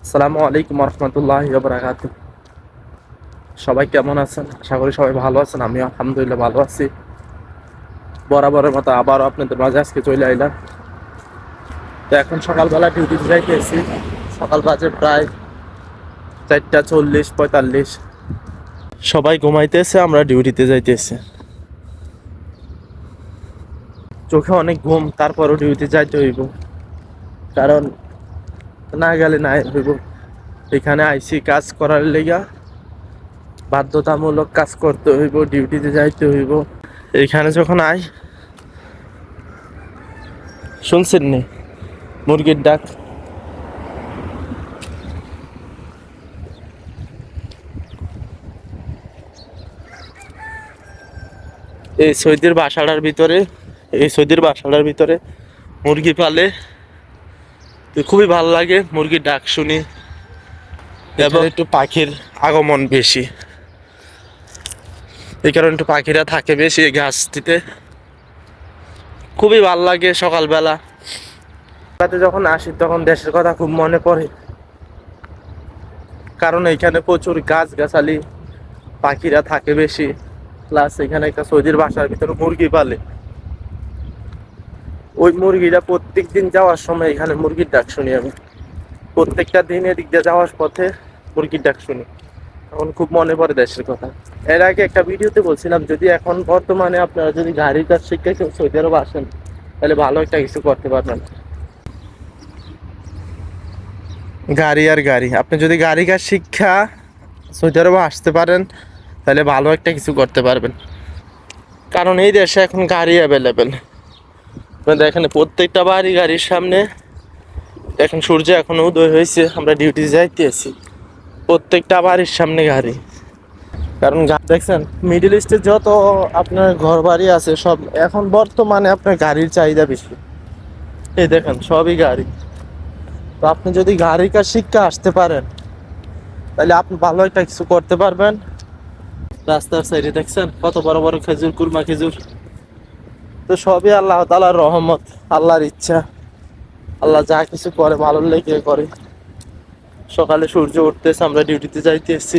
আসসালামু আলাইকুম রহমতুল্লাহি ওয়া বারাকাতুহু। সবাই কেমন আছেন? আশা করি সবাই ভালো আছেন। আমিও আলহামদুলিল্লাহ ভালো আছি। বরাবরের মতো আবারও আপনাদের মাঝে আজকে চলে আইলাম। তো এখন সকালবেলা ডিউটিতে যাইতেছি। সকাল বাজে প্রায় 4:40-45। সবাই ঘুমাইতেছে, আমরা ডিউটিতে যাইতেছি। চোখে অনেক ঘুম, তারপরও ডিউটি যাইতে হইব, কারণ না গেলে নাই হইব। এখানে আইসি কাজ করার লেগা, বাধ্যতামূলক কাজ করতে হইব, ডিউটিতে যাইতে হইব। এখানে যখন আই, শুনছেন নি মুরগির ডাক? এই সৌদির বাসাটার ভিতরে মুরগি পালে, তো খুবই ভালো লাগে মুরগির ডাক শুনি। এবং একটু পাখির আগমন বেশি, এই কারণে একটু পাখিরা থাকে বেশি এই গাছটিতে। খুবই ভালো লাগে সকালবেলা। রাতে যখন আসি তখন দেশের কথা খুব মনে পড়ে, কারণ এখানে প্রচুর গাছ গাছালি, পাখিরা থাকে বেশি। প্লাস এখানে একটা সৌদির বাসার ভিতরে মুরগি পালে, ওই মুরগিটা প্রত্যেক দিন যাওয়ার সময় এখানে মুরগির ডাক শুনি আমি। প্রত্যেকটা দিন এদিক দিয়ে যাওয়ার পথে মুরগির ডাক শুনি, তখন খুব মনে পড়ে দেশের কথা। এর আগে একটা ভিডিওতে বলছিলাম, যদি এখন বর্তমানে আপনারা যদি গাড়ির কাজ শিখে কেউ সৌদি আরব আসেন, তাহলে ভালো একটা কিছু করতে পারবেন। গাড়ি আপনি যদি গাড়ি কাজ শিক্ষা সৌদি আরবে আসতে পারেন, তাহলে ভালো একটা কিছু করতে পারবেন। কারণ এই দেশে এখন গাড়ি অ্যাভেলেবেল। দেখেন প্রত্যেকটা বাড়ি গাড়ির সামনে। এখন সূর্য এখনো উদয় হয়েছে, আমরা ডিউটি যাইতেছি, প্রত্যেকটা বাড়ির সামনে গাড়ি। কারণ দেখছেন মিডল ইস্টে যত আপনার ঘর বাড়ি আছে, সব এখন বর্তমানে আপনার গাড়ির চাহিদা বেশি। এই দেখেন সবই গাড়ি। তো আপনি যদি গাড়ির কাজ শিক্ষা আসতে পারেন, তাহলে আপনি ভালো একটা কিছু করতে পারবেন। রাস্তার সাইডে দেখছেন কত বড় বড় খেজুর, কুরমা খেজুর। তো সবই আল্লাহ তাআলার রহমত, আল্লাহর ইচ্ছা। আল্লাহ যা কিছু করে ভালো লেগে করে। সকালে সূর্য উঠতেছে, আমরা ডিউটিতে যাইতেছি।